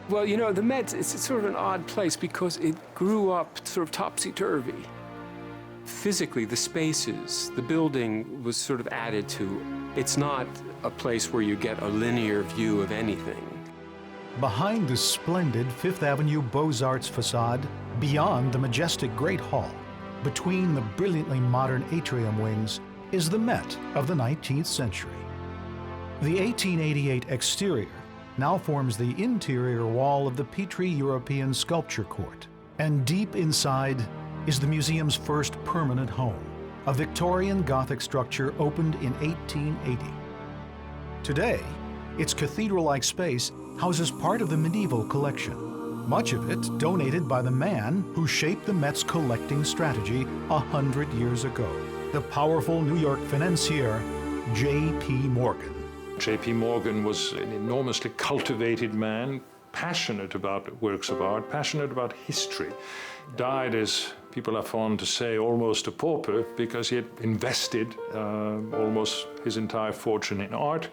Well, you know, the Met, it's sort of an odd place because it grew up sort of topsy-turvy. Physically, the spaces, the building was sort of added to. It's not a place where you get a linear view of anything. Behind the splendid Fifth Avenue Beaux-Arts facade, beyond the majestic Great Hall, between the brilliantly modern atrium wings, is the Met of the 19th century. The 1888 exterior now forms the interior wall of the Petrie European Sculpture Court, and deep inside is the museum's first permanent home, a Victorian Gothic structure opened in 1880. Today, its cathedral-like space houses part of the medieval collection, much of it donated by the man who shaped the Met's collecting strategy 100 years ago, the powerful New York financier J.P. Morgan. J.P. Morgan was an enormously cultivated man, passionate about works of art, passionate about history. Died, as people are fond to say, almost a pauper because he had invested almost his entire fortune in art.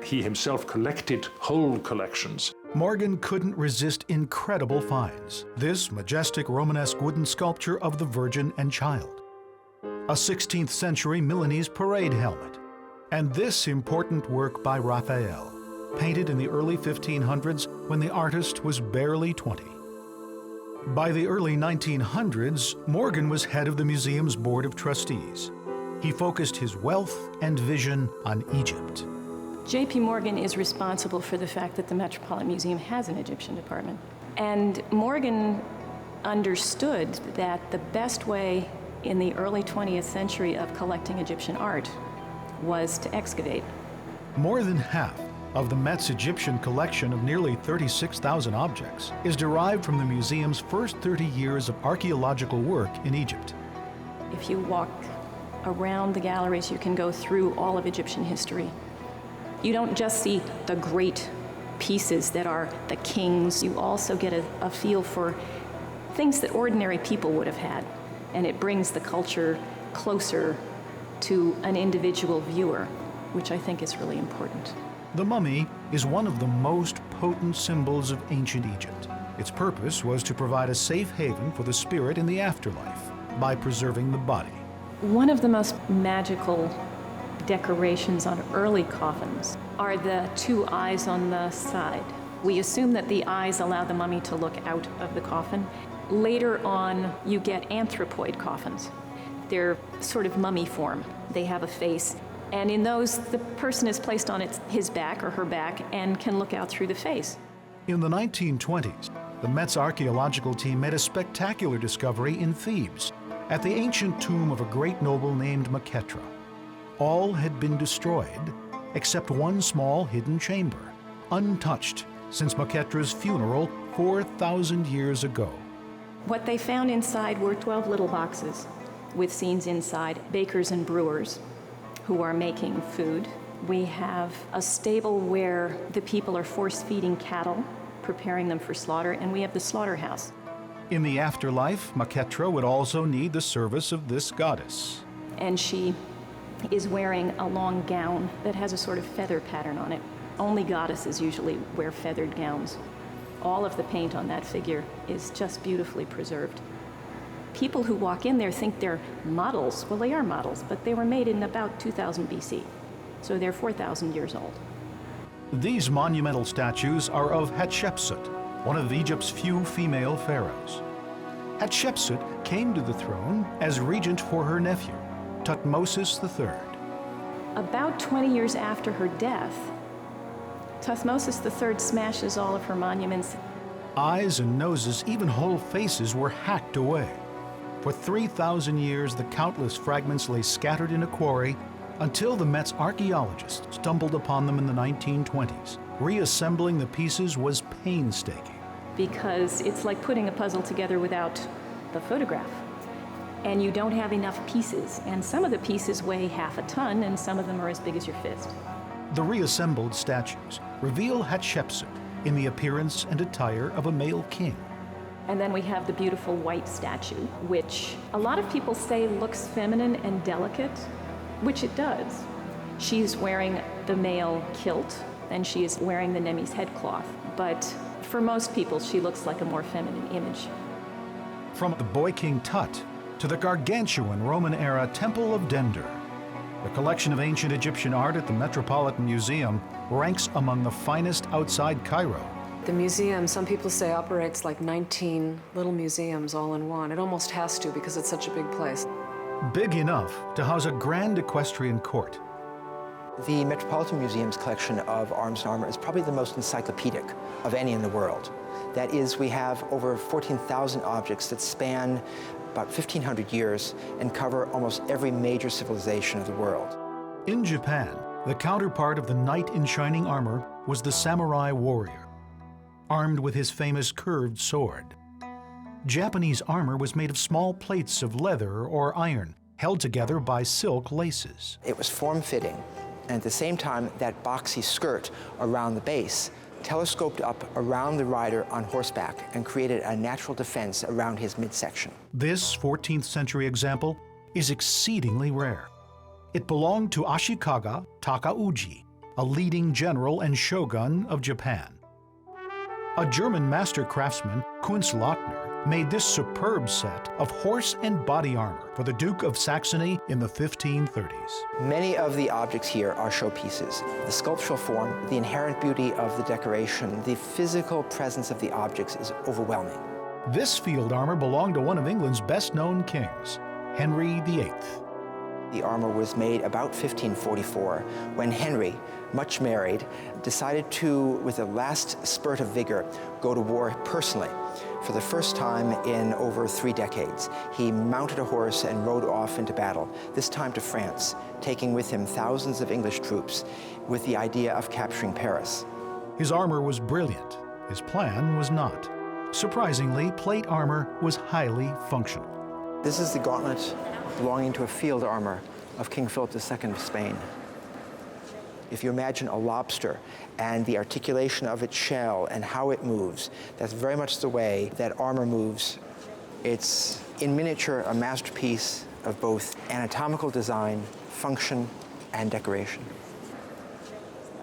He himself collected whole collections. Morgan couldn't resist incredible finds. This majestic Romanesque wooden sculpture of the Virgin and Child, a 16th century Milanese parade helmet, and this important work by Raphael, painted in the early 1500s when the artist was barely 20. By the early 1900s, Morgan was head of the museum's board of trustees. He focused his wealth and vision on Egypt. J.P. Morgan is responsible for the fact that the Metropolitan Museum has an Egyptian department. And Morgan understood that the best way in the early 20th century of collecting Egyptian art was to excavate. More than half of the Met's Egyptian collection of nearly 36,000 objects is derived from the museum's first 30 years of archaeological work in Egypt. If you walk around the galleries, you can go through all of Egyptian history. You don't just see the great pieces that are the kings, you also get a feel for things that ordinary people would have had, and it brings the culture closer to an individual viewer, which I think is really important. The mummy is one of the most potent symbols of ancient Egypt. Its purpose was to provide a safe haven for the spirit in the afterlife by preserving the body. One of the most magical decorations on early coffins are the two eyes on the side. We assume that the eyes allow the mummy to look out of the coffin. Later on, you get anthropoid coffins. They're sort of mummy form. They have a face. And in those, the person is placed on his back or her back and can look out through the face. In the 1920s, the Met's archaeological team made a spectacular discovery in Thebes at the ancient tomb of a great noble named Meketra. All had been destroyed except one small hidden chamber, untouched since Meketra's funeral 4,000 years ago. What they found inside were 12 little boxes with scenes inside, bakers and brewers who are making food. We have a stable where the people are force-feeding cattle, preparing them for slaughter, and we have the slaughterhouse. In the afterlife, Meketra would also need the service of this goddess. And she is wearing a long gown that has a sort of feather pattern on it. Only goddesses usually wear feathered gowns. All of the paint on that figure is just beautifully preserved. People who walk in there think they're models. Well, they are models, but they were made in about 2000 BC, so they're 4,000 years old. These monumental statues are of Hatshepsut, one of Egypt's few female pharaohs. Hatshepsut came to the throne as regent for her nephew, Thutmosis III. About 20 years after her death, Thutmosis III smashes all of her monuments. Eyes and noses, even whole faces, were hacked away. For 3,000 years, the countless fragments lay scattered in a quarry until the Met's archaeologists stumbled upon them in the 1920s. Reassembling the pieces was painstaking. Because it's like putting a puzzle together without the photograph. And you don't have enough pieces. And some of the pieces weigh half a ton, and some of them are as big as your fist. The reassembled statues reveal Hatshepsut in the appearance and attire of a male king. And then we have the beautiful white statue, which a lot of people say looks feminine and delicate, which it does. She's wearing the male kilt, and she is wearing the Nemi's headcloth. But For most people, she looks like a more feminine image. From the Boy King Tut to the gargantuan Roman-era Temple of Dender, the collection of ancient Egyptian art at the Metropolitan Museum ranks among the finest outside Cairo. The museum, some people say, operates like 19 little museums all in one. It almost has to because it's such a big place. Big enough to house a grand equestrian court. The Metropolitan Museum's collection of arms and armor is probably the most encyclopedic of any in the world. That is, we have over 14,000 objects that span about 1,500 years and cover almost every major civilization of the world. In Japan, the counterpart of the knight in shining armor was the samurai warrior, armed with his famous curved sword. Japanese armor was made of small plates of leather or iron, held together by silk laces. It was form-fitting, and at the same time, that boxy skirt around the base telescoped up around the rider on horseback and created a natural defense around his midsection. This 14th century example is exceedingly rare. It belonged to Ashikaga Takauji, a leading general and shogun of Japan. A German master craftsman, Kunstlackner, made this superb set of horse and body armor for the Duke of Saxony in the 1530s. Many of the objects here are showpieces. The sculptural form, the inherent beauty of the decoration, the physical presence of the objects is overwhelming. This field armor belonged to one of England's best-known kings, Henry VIII. The armor was made about 1544 when Henry, much married, decided to, with a last spurt of vigor, go to war personally. For the first time in over 3 decades, he mounted a horse and rode off into battle, this time to France, taking with him thousands of English troops with the idea of capturing Paris. His armor was brilliant. His plan was not. Surprisingly, plate armor was highly functional. This is the gauntlet belonging to a field armor of King Philip II of Spain. If you imagine a lobster and the articulation of its shell and how it moves, that's very much the way that armor moves. It's, in miniature, a masterpiece of both anatomical design, function, and decoration.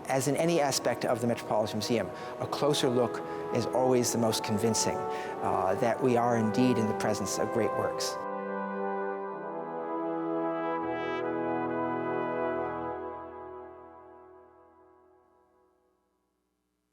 As in any aspect of the Metropolitan Museum, a closer look is always the most convincing that we are indeed in the presence of great works.